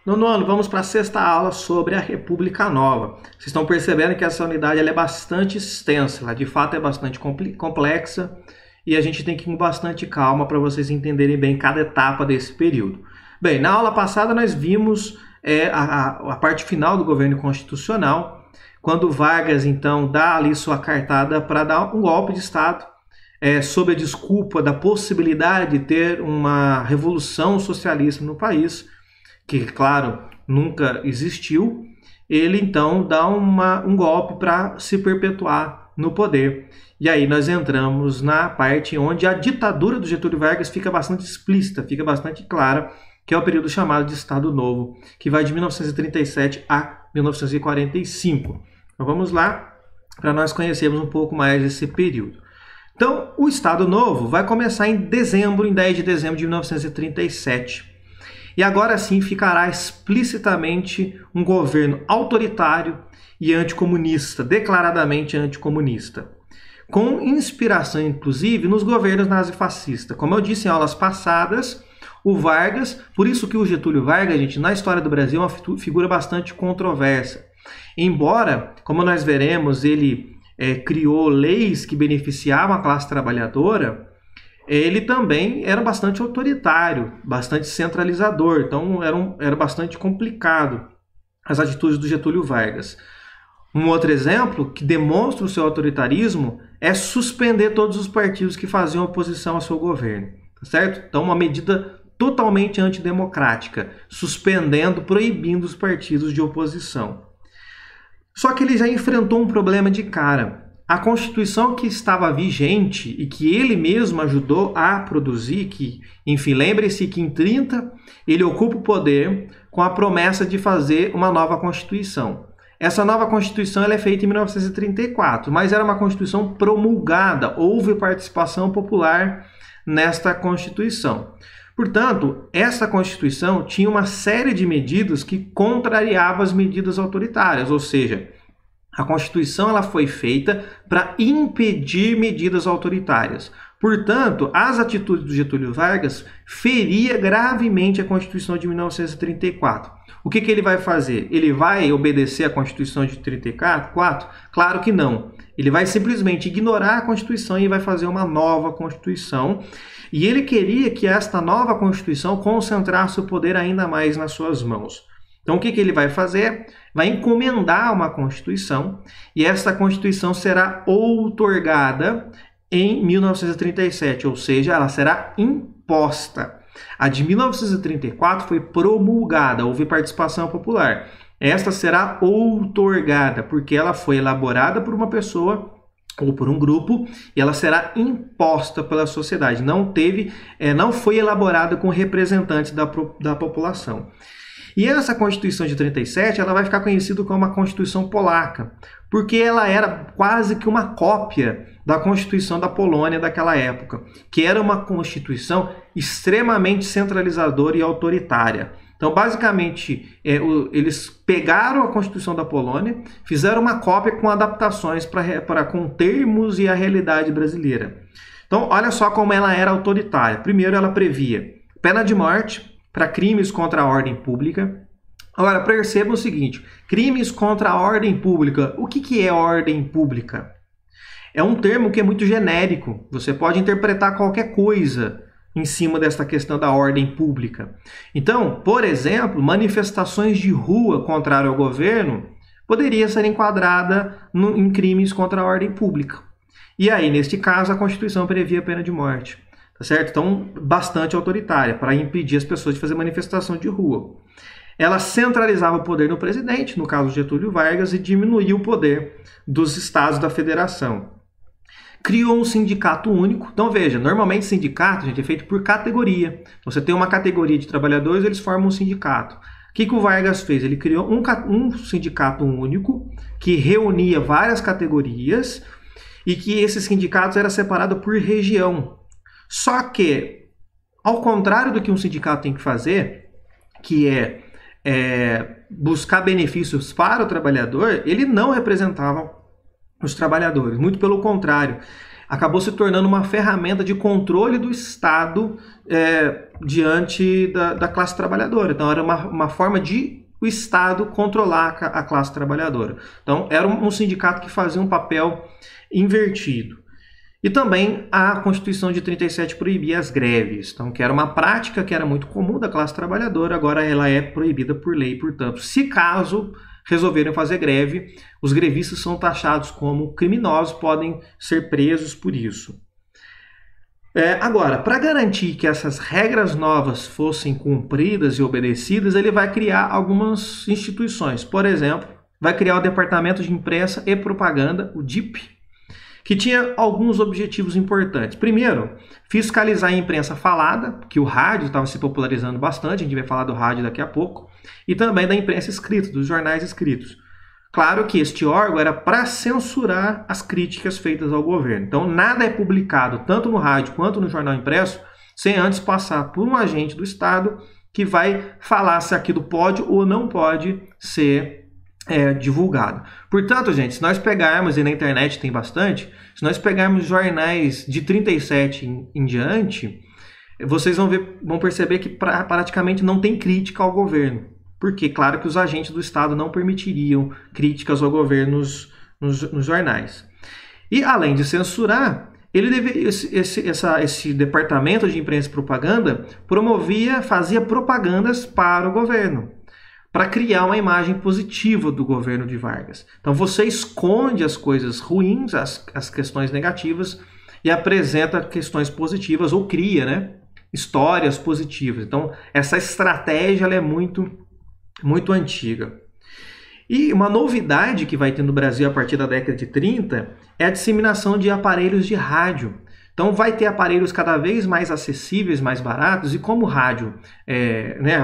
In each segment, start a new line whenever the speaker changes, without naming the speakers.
Nono ano, vamos para a sexta aula sobre a República Nova. Vocês estão percebendo que essa unidade ela é bastante extensa, ela de fato é bastante complexa e a gente tem que ir com bastante calma para vocês entenderem bem cada etapa desse período. Bem, na aula passada nós vimos a parte final do governo constitucional, quando Vargas então dá ali sua cartada para dar um golpe de Estado, sob a desculpa da possibilidade de ter uma revolução socialista no país, que, claro, nunca existiu. Ele então dá um golpe para se perpetuar no poder. E aí nós entramos na parte onde a ditadura do Getúlio Vargas fica bastante explícita, fica bastante clara, que é o período chamado de Estado Novo, que vai de 1937 a 1945. Então vamos lá para nós conhecermos um pouco mais esse período. Então, o Estado Novo vai começar em 10 de dezembro de 1937. E agora sim ficará explicitamente um governo autoritário e anticomunista, declaradamente anticomunista, com inspiração inclusive nos governos nazifascistas. Como eu disse em aulas passadas, o Vargas, por isso que o Getúlio Vargas, gente, na história do Brasil é uma figura bastante controversa. Embora, como nós veremos, ele criou leis que beneficiavam a classe trabalhadora, ele também era bastante autoritário, bastante centralizador, então era bastante complicado as atitudes do Getúlio Vargas. Um outro exemplo que demonstra o seu autoritarismo é suspender todos os partidos que faziam oposição ao seu governo, tá certo? Então uma medida totalmente antidemocrática, proibindo os partidos de oposição. Só que ele já enfrentou um problema de cara. A Constituição que estava vigente e que ele mesmo ajudou a produzir, enfim, lembre-se que em 30 ele ocupa o poder com a promessa de fazer uma nova Constituição. Essa nova Constituição ela é feita em 1934, mas era uma Constituição promulgada, houve participação popular nesta Constituição. Portanto, essa Constituição tinha uma série de medidas que contrariavam as medidas autoritárias, ou seja, a Constituição ela foi feita para impedir medidas autoritárias. Portanto, as atitudes do Getúlio Vargas feria gravemente a Constituição de 1934. O que ele vai fazer? Ele vai obedecer à Constituição de 34? Claro que não. Ele vai simplesmente ignorar a Constituição e vai fazer uma nova Constituição. E ele queria que esta nova Constituição concentrasse o poder ainda mais nas suas mãos. Então, o que ele vai fazer? Vai encomendar uma Constituição e essa Constituição será outorgada em 1937, ou seja, ela será imposta. A de 1934 foi promulgada, houve participação popular. Esta será outorgada, porque ela foi elaborada por uma pessoa ou por um grupo e ela será imposta pela sociedade. Não foi elaborada com representantes da população. E essa Constituição de 37, ela vai ficar conhecida como a Constituição Polaca, porque ela era quase que uma cópia da Constituição da Polônia daquela época, que era uma Constituição extremamente centralizadora e autoritária. Então, basicamente, eles pegaram a Constituição da Polônia, fizeram uma cópia com adaptações com termos e a realidade brasileira. Então, olha só como ela era autoritária. Primeiro, ela previa pena de morte para crimes contra a ordem pública. Agora, percebam o seguinte, crimes contra a ordem pública. O que é ordem pública? É um termo que é muito genérico. Você pode interpretar qualquer coisa em cima desta questão da ordem pública. Então, por exemplo, manifestações de rua contrárias ao governo poderia ser enquadrada em crimes contra a ordem pública. E aí, neste caso, a Constituição previa a pena de morte. Tá certo? Então, bastante autoritária, para impedir as pessoas de fazer manifestação de rua. Ela centralizava o poder no presidente, no caso Getúlio Vargas, e diminuía o poder dos estados da federação. Criou um sindicato único. Então, veja, normalmente sindicato, gente, é feito por categoria. Você tem uma categoria de trabalhadores, eles formam um sindicato. O que o Vargas fez? Ele criou um sindicato único, que reunia várias categorias, e que esses sindicatos eram separados por região. Só que, ao contrário do que um sindicato tem que fazer, que é buscar benefícios para o trabalhador, ele não representava os trabalhadores, muito pelo contrário. acabou se tornando uma ferramenta de controle do Estado diante da classe trabalhadora. Então era uma forma de o Estado controlar a classe trabalhadora. Então era um sindicato que fazia um papel invertido. E também a Constituição de 37 proibia as greves, então, que era uma prática que era muito comum da classe trabalhadora, agora ela é proibida por lei, portanto, se caso resolverem fazer greve, os grevistas são taxados como criminosos, podem ser presos por isso. Agora, para garantir que essas regras novas fossem cumpridas e obedecidas, ele vai criar algumas instituições. Por exemplo, vai criar o Departamento de Imprensa e Propaganda, o DIP, que tinha alguns objetivos importantes. Primeiro, fiscalizar a imprensa falada, que o rádio estava se popularizando bastante, a gente vai falar do rádio daqui a pouco, e também da imprensa escrita, dos jornais escritos. Claro que este órgão era para censurar as críticas feitas ao governo. Então, nada é publicado, tanto no rádio quanto no jornal impresso, sem antes passar por um agente do Estado que vai falar se aquilo pode ou não pode ser divulgado. Portanto, gente, se nós pegarmos, e na internet tem bastante, se nós pegarmos jornais de 37 em diante, vocês vão perceber que praticamente não tem crítica ao governo. Porque, claro que os agentes do Estado não permitiriam críticas ao governo nos jornais. E, além de censurar, esse departamento de imprensa e propaganda fazia propagandas para o governo, para criar uma imagem positiva do governo de Vargas. Então você esconde as coisas ruins, as questões negativas, e apresenta questões positivas, ou cria, histórias positivas. Então essa estratégia ela é muito antiga. E uma novidade que vai ter no Brasil a partir da década de 30 é a disseminação de aparelhos de rádio. Então vai ter aparelhos cada vez mais acessíveis, mais baratos, e como o rádio,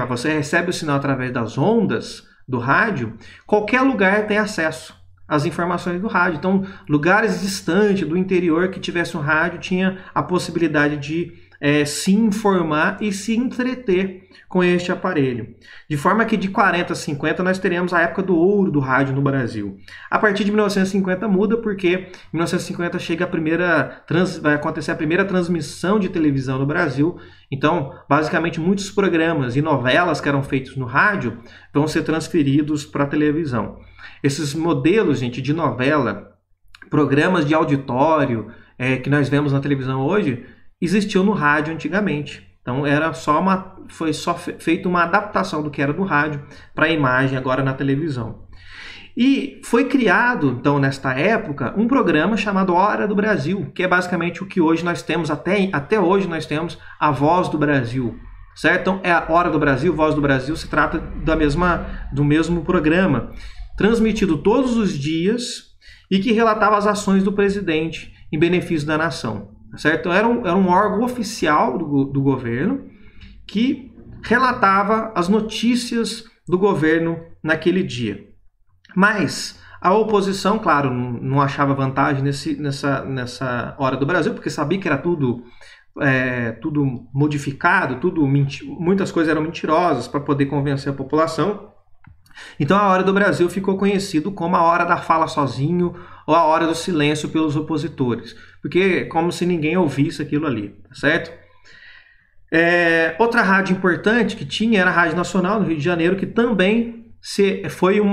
você recebe o sinal através das ondas do rádio, qualquer lugar tem acesso às informações do rádio. Então lugares distantes do interior que tivesse um rádio tinha a possibilidade de se informar e se entreter com este aparelho. De forma que de 40 a 50 nós teremos a época do ouro do rádio no Brasil. A partir de 1950 muda, porque em 1950 vai acontecer a primeira transmissão de televisão no Brasil. Então, basicamente, muitos programas e novelas que eram feitos no rádio vão ser transferidos para a televisão. Esses modelos, gente, de novela, programas de auditório que nós vemos na televisão hoje, existiu no rádio antigamente. Então foi só feita uma adaptação do que era do rádio para a imagem agora na televisão. E foi criado, então, nesta época, um programa chamado Hora do Brasil, que é basicamente o que hoje nós temos, até hoje nós temos a Voz do Brasil, certo? Então, a Hora do Brasil, Voz do Brasil, se trata do mesmo programa, transmitido todos os dias e que relatava as ações do presidente em benefício da nação. Certo? Então, era um órgão oficial do governo que relatava as notícias do governo naquele dia. Mas a oposição, claro, não achava vantagem nessa Hora do Brasil, porque sabia que era tudo modificado, muitas coisas eram mentirosas para poder convencer a população. Então a Hora do Brasil ficou conhecido como a hora da fala sozinho ou a hora do silêncio pelos opositores, porque como se ninguém ouvisse aquilo ali, certo? Outra rádio importante que tinha era a Rádio Nacional no Rio de Janeiro, que também foi um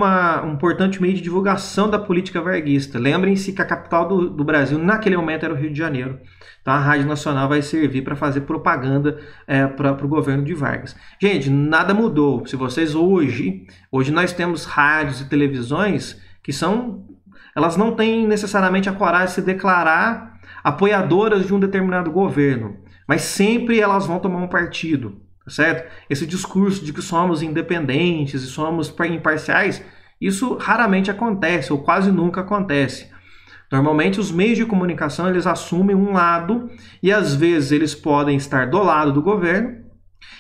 importante meio de divulgação da política varguista. Lembrem-se que a capital do Brasil naquele momento era o Rio de Janeiro. Então a Rádio Nacional vai servir para fazer propaganda para o governo de Vargas. Gente, nada mudou. Se vocês hoje nós temos rádios e televisões que elas não têm necessariamente a coragem de se declarar apoiadoras de um determinado governo, mas sempre elas vão tomar um partido. Certo? Esse discurso de que somos independentes e somos imparciais, isso raramente acontece, ou quase nunca acontece. Normalmente os meios de comunicação eles assumem um lado e às vezes eles podem estar do lado do governo,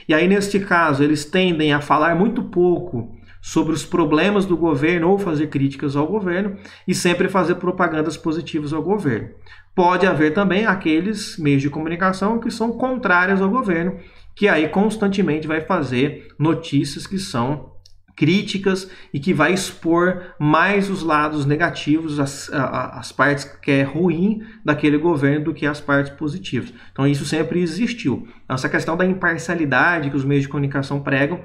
e aí neste caso eles tendem a falar muito pouco sobre os problemas do governo ou fazer críticas ao governo e sempre fazer propagandas positivas ao governo. Pode haver também aqueles meios de comunicação que são contrários ao governo, que aí constantemente vai fazer notícias que são críticas e que vai expor mais os lados negativos, as partes que é ruim daquele governo do que as partes positivas. Então isso sempre existiu. Então, essa questão da imparcialidade que os meios de comunicação pregam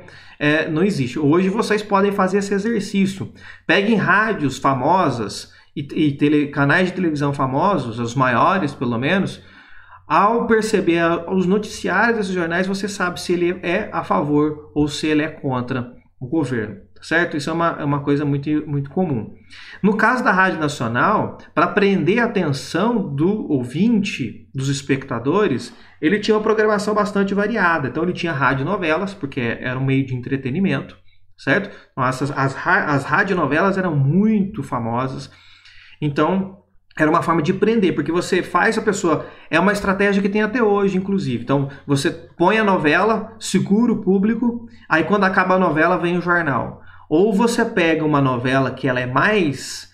não existe. Hoje vocês podem fazer esse exercício. Peguem rádios famosas e canais de televisão famosos, os maiores pelo menos. Ao perceber os noticiários desses jornais, você sabe se ele é a favor ou se ele é contra o governo, certo? Isso é uma coisa muito, muito comum. No caso da Rádio Nacional, para prender a atenção do ouvinte, dos espectadores, ele tinha uma programação bastante variada. Então ele tinha radionovelas, porque era um meio de entretenimento, certo? Então, as radionovelas eram muito famosas. Então era uma forma de prender, porque você faz a pessoa... É uma estratégia que tem até hoje, inclusive. Então, você põe a novela, segura o público, aí quando acaba a novela vem o jornal. Ou você pega uma novela que ela é mais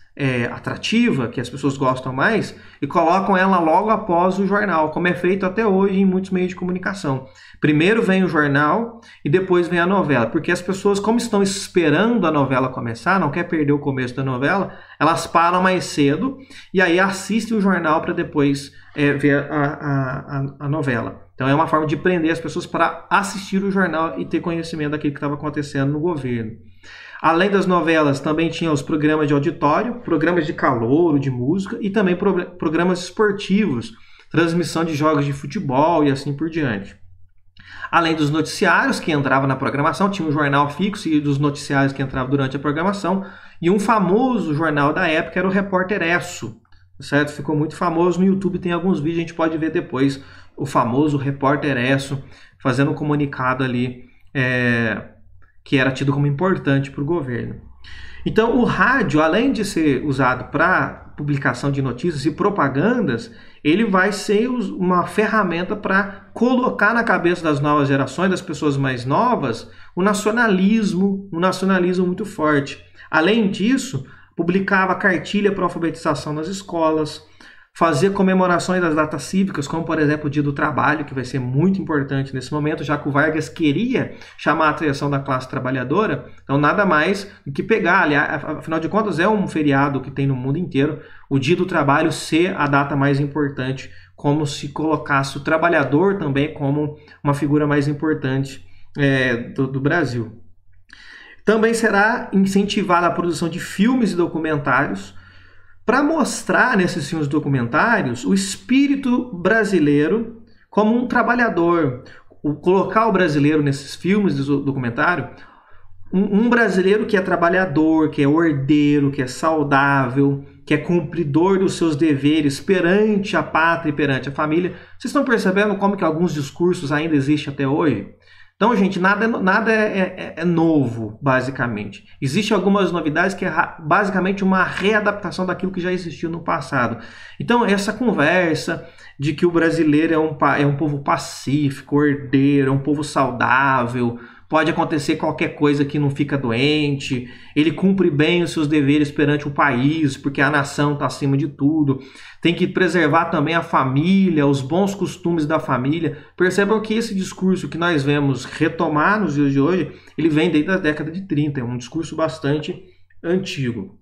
atrativa, que as pessoas gostam mais, e colocam ela logo após o jornal, como é feito até hoje em muitos meios de comunicação. Primeiro vem o jornal e depois vem a novela, porque as pessoas, como estão esperando a novela começar, não quer perder o começo da novela, elas param mais cedo e aí assistem o jornal para depois ver a novela. Então é uma forma de prender as pessoas para assistir o jornal e ter conhecimento daquilo que estava acontecendo no governo. Além das novelas, também tinha os programas de auditório, programas de calouro, de música e também programas esportivos, transmissão de jogos de futebol e assim por diante. Além dos noticiários que entravam na programação, tinha um jornal fixo e dos noticiários que entravam durante a programação, e um famoso jornal da época era o Repórter Esso, certo? Ficou muito famoso no YouTube, tem alguns vídeos, a gente pode ver depois o famoso Repórter Esso fazendo um comunicado ali que era tido como importante para o governo. Então o rádio, além de ser usado para publicação de notícias e propagandas, ele vai ser uma ferramenta para colocar na cabeça das novas gerações, das pessoas mais novas, um nacionalismo muito forte. Além disso, publicava cartilha para alfabetização nas escolas, fazia comemorações das datas cívicas, como por exemplo o Dia do Trabalho, que vai ser muito importante nesse momento, já que o Vargas queria chamar a atenção da classe trabalhadora. Então nada mais do que pegar, aliás, afinal de contas é um feriado que tem no mundo inteiro, o Dia do Trabalho ser a data mais importante, como se colocasse o trabalhador também como uma figura mais importante do Brasil. Também será incentivada a produção de filmes e documentários para mostrar nesses filmes documentários o espírito brasileiro como um trabalhador, colocar o brasileiro nesses filmes de documentário, um brasileiro que é trabalhador, que é ordeiro, que é saudável, que é cumpridor dos seus deveres perante a pátria e perante a família. Vocês estão percebendo como que alguns discursos ainda existem até hoje? Então, gente, nada é novo, basicamente. Existem algumas novidades que é basicamente uma readaptação daquilo que já existiu no passado. Então, essa conversa de que o brasileiro é um povo pacífico, ordeiro, é um povo saudável, pode acontecer qualquer coisa que não fica doente, ele cumpre bem os seus deveres perante o país, porque a nação está acima de tudo, tem que preservar também a família, os bons costumes da família. Percebam que esse discurso que nós vemos retomar nos dias de hoje, ele vem desde a década de 30, é um discurso bastante antigo.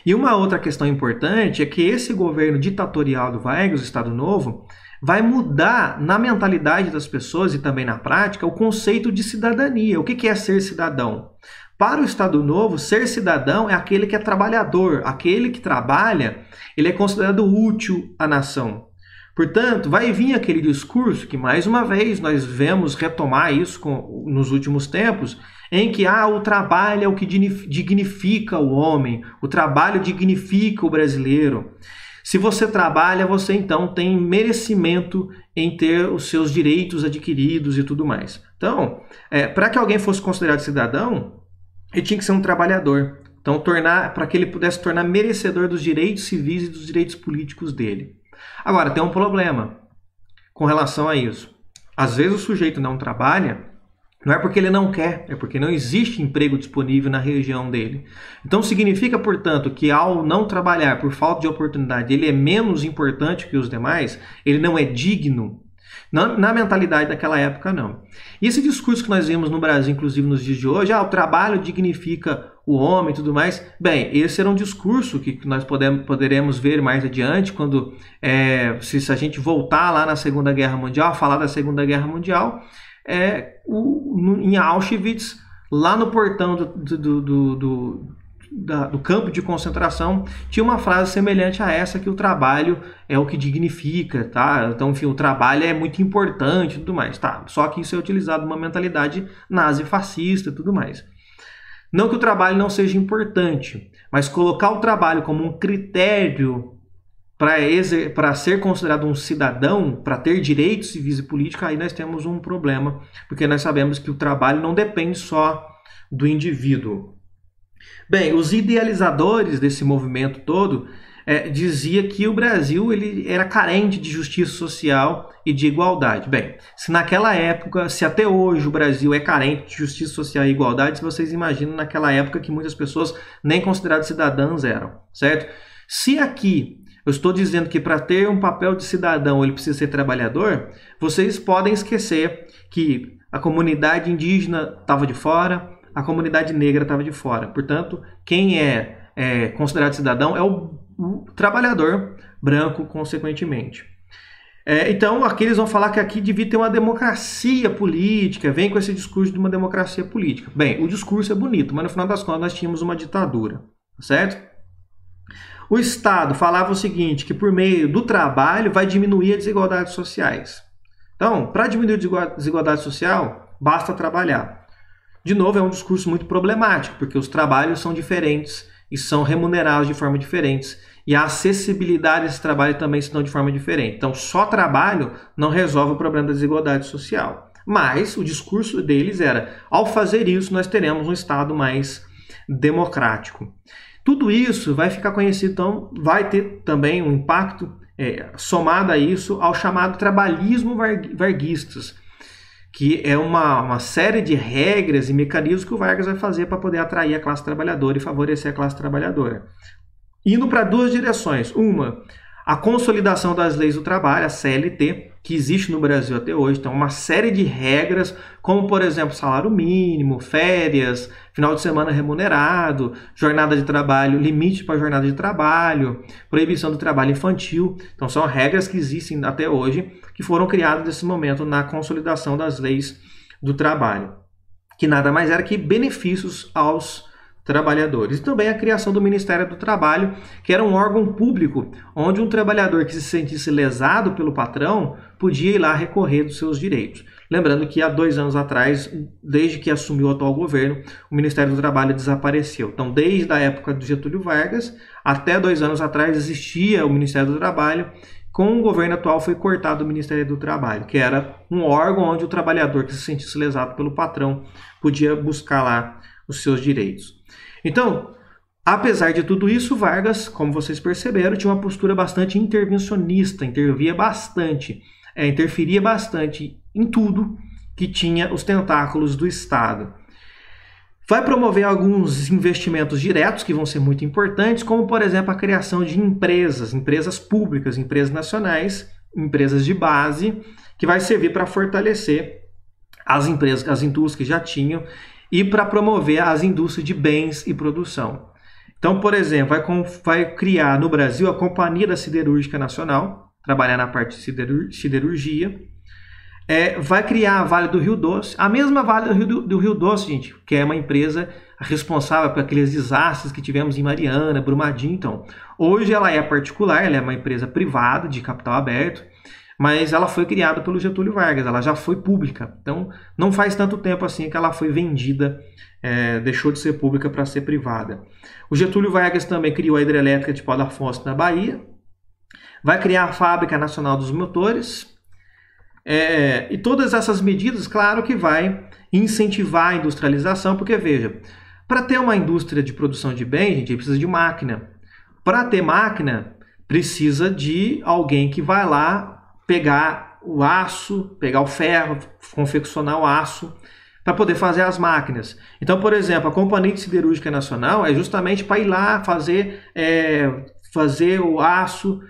E uma outra questão importante é que esse governo ditatorial do Vargas, o Estado Novo, vai mudar na mentalidade das pessoas e também na prática o conceito de cidadania. O que é ser cidadão? Para o Estado Novo, ser cidadão é aquele que é trabalhador, aquele que trabalha, ele é considerado útil à nação. Portanto, vai vir aquele discurso que, mais uma vez, nós vemos retomar isso nos últimos tempos, em que o trabalho é o que dignifica o homem, o trabalho dignifica o brasileiro. Se você trabalha, você então tem merecimento em ter os seus direitos adquiridos e tudo mais. Então, para que alguém fosse considerado cidadão, ele tinha que ser um trabalhador. Então, para que ele pudesse tornar merecedor dos direitos civis e dos direitos políticos dele. Agora, tem um problema com relação a isso. Às vezes o sujeito não trabalha, não é porque ele não quer, é porque não existe emprego disponível na região dele. Então significa, portanto, que ao não trabalhar por falta de oportunidade, ele é menos importante que os demais, ele não é digno. Na mentalidade daquela época, não. E esse discurso que nós vemos no Brasil, inclusive nos dias de hoje, o trabalho dignifica o homem e tudo mais. Bem, esse era um discurso que nós poderemos ver mais adiante, quando se a gente voltar lá na Segunda Guerra Mundial, falar da Segunda Guerra Mundial, em Auschwitz, lá no portão do campo de concentração, tinha uma frase semelhante a essa, que o trabalho é o que dignifica, tá? Então, enfim, o trabalho é muito importante e tudo mais, tá? Só que isso é utilizado numa mentalidade nazi-fascista e tudo mais. Não que o trabalho não seja importante, mas colocar o trabalho como um critério para ser considerado um cidadão, para ter direitos civis e políticos, aí nós temos um problema, porque nós sabemos que o trabalho não depende só do indivíduo. Bem, os idealizadores desse movimento todo dizia que o Brasil ele era carente de justiça social e de igualdade. Bem, se naquela época, se até hoje o Brasil é carente de justiça social e igualdade, se vocês imaginam naquela época que muitas pessoas nem consideradas cidadãs eram, certo? Se aqui eu estou dizendo que para ter um papel de cidadão ele precisa ser trabalhador, vocês podem esquecer que a comunidade indígena estava de fora, a comunidade negra estava de fora. Portanto, quem é considerado cidadão é o trabalhador branco, consequentemente. Então, aqui eles vão falar que aqui devia ter uma democracia política, vem com esse discurso de uma democracia política. Bem, o discurso é bonito, mas no final das contas nós tínhamos uma ditadura, certo? O Estado falava o seguinte, que por meio do trabalho vai diminuir as desigualdades sociais. Então, para diminuir a desigualdade social, basta trabalhar. De novo, é um discurso muito problemático, porque os trabalhos são diferentes e são remunerados de forma diferente. E a acessibilidade desse trabalho também se dão de forma diferente. Então, só trabalho não resolve o problema da desigualdade social. Mas o discurso deles era, ao fazer isso, nós teremos um Estado mais democrático. Tudo isso vai ficar conhecido, então vai ter também um impacto somado a isso ao chamado trabalhismo varguistas, que é uma série de regras e mecanismos que o Vargas vai fazer para poder atrair a classe trabalhadora e favorecer a classe trabalhadora. Indo para duas direções. Uma, a consolidação das leis do trabalho, a CLT, que existe no Brasil até hoje. Então, uma série de regras, como, por exemplo, salário mínimo, férias, final de semana remunerado, jornada de trabalho, limite para jornada de trabalho, proibição do trabalho infantil. Então, são regras que existem até hoje, que foram criadas nesse momento na consolidação das leis do trabalho, que nada mais era que benefícios aos trabalhadores. E também a criação do Ministério do Trabalho, que era um órgão público, onde um trabalhador que se sentisse lesado pelo patrão podia ir lá recorrer dos seus direitos. Lembrando que há 2 anos atrás, desde que assumiu o atual governo, o Ministério do Trabalho desapareceu. Então, desde a época do Getúlio Vargas, até 2 anos atrás existia o Ministério do Trabalho. Com o governo atual foi cortado o Ministério do Trabalho, que era um órgão onde o trabalhador que se sentisse lesado pelo patrão podia buscar lá os seus direitos. Então, apesar de tudo isso, Vargas, como vocês perceberam, tinha uma postura bastante intervencionista, interferia bastante em tudo que tinha os tentáculos do Estado. Vai promover alguns investimentos diretos que vão ser muito importantes, como, por exemplo, a criação de empresas públicas, empresas nacionais, empresas de base, que vai servir para fortalecer as indústrias que já tinham e para promover as indústrias de bens e produção. Então, por exemplo, vai criar no Brasil a Companhia da Siderúrgica Nacional, trabalhar na parte de siderurgia. Vai criar a Vale do Rio Doce, a mesma Vale do Rio Doce, gente, que é uma empresa responsável por aqueles desastres que tivemos em Mariana, Brumadinho. Então, hoje ela é particular, ela é uma empresa privada de capital aberto, mas ela foi criada pelo Getúlio Vargas, ela já foi pública. Então, não faz tanto tempo assim que ela foi vendida, deixou de ser pública para ser privada. O Getúlio Vargas também criou a hidrelétrica de Pau da Foz na Bahia, vai criar a Fábrica Nacional dos Motores, e todas essas medidas, claro que vai incentivar a industrialização, porque veja, para ter uma indústria de produção de bens, gente, precisa de máquina. Para ter máquina, precisa de alguém que vai lá pegar o aço, pegar o ferro, confeccionar o aço, para poder fazer as máquinas. Então, por exemplo, a Companhia de Siderúrgica Nacional é justamente para ir lá fazer o aço,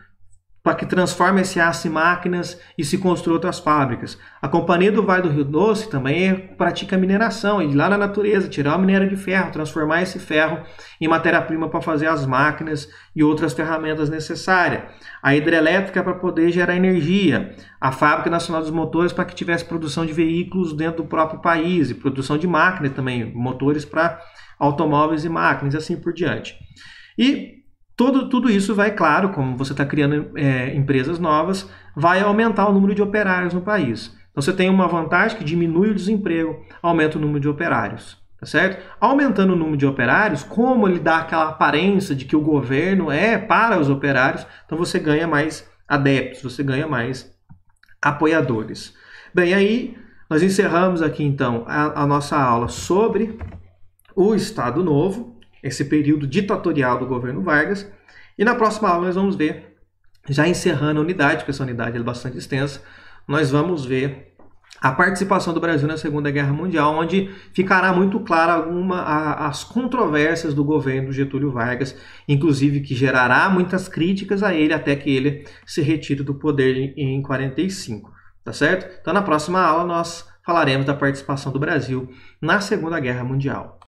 para que transforme esse aço em máquinas e se construa outras fábricas. A Companhia do Vale do Rio Doce também pratica mineração, ir lá na natureza, tirar o minério de ferro, transformar esse ferro em matéria-prima para fazer as máquinas e outras ferramentas necessárias. A hidrelétrica para poder gerar energia. A Fábrica Nacional dos Motores para que tivesse produção de veículos dentro do próprio país e produção de máquinas também, motores para automóveis e máquinas e assim por diante. E tudo isso vai, claro, como você está criando empresas novas, vai aumentar o número de operários no país. Então você tem uma vantagem que diminui o desemprego, aumenta o número de operários, tá certo? Aumentando o número de operários, como ele dá aquela aparência de que o governo é para os operários, então você ganha mais adeptos, você ganha mais apoiadores. Bem, aí nós encerramos aqui então a nossa aula sobre o Estado Novo, esse período ditatorial do governo Vargas. E na próxima aula nós vamos ver, já encerrando a unidade, porque essa unidade é bastante extensa, nós vamos ver a participação do Brasil na Segunda Guerra Mundial, onde ficará muito clara as controvérsias do governo Getúlio Vargas, inclusive que gerará muitas críticas a ele até que ele se retire do poder em 45, tá certo? Então na próxima aula nós falaremos da participação do Brasil na Segunda Guerra Mundial.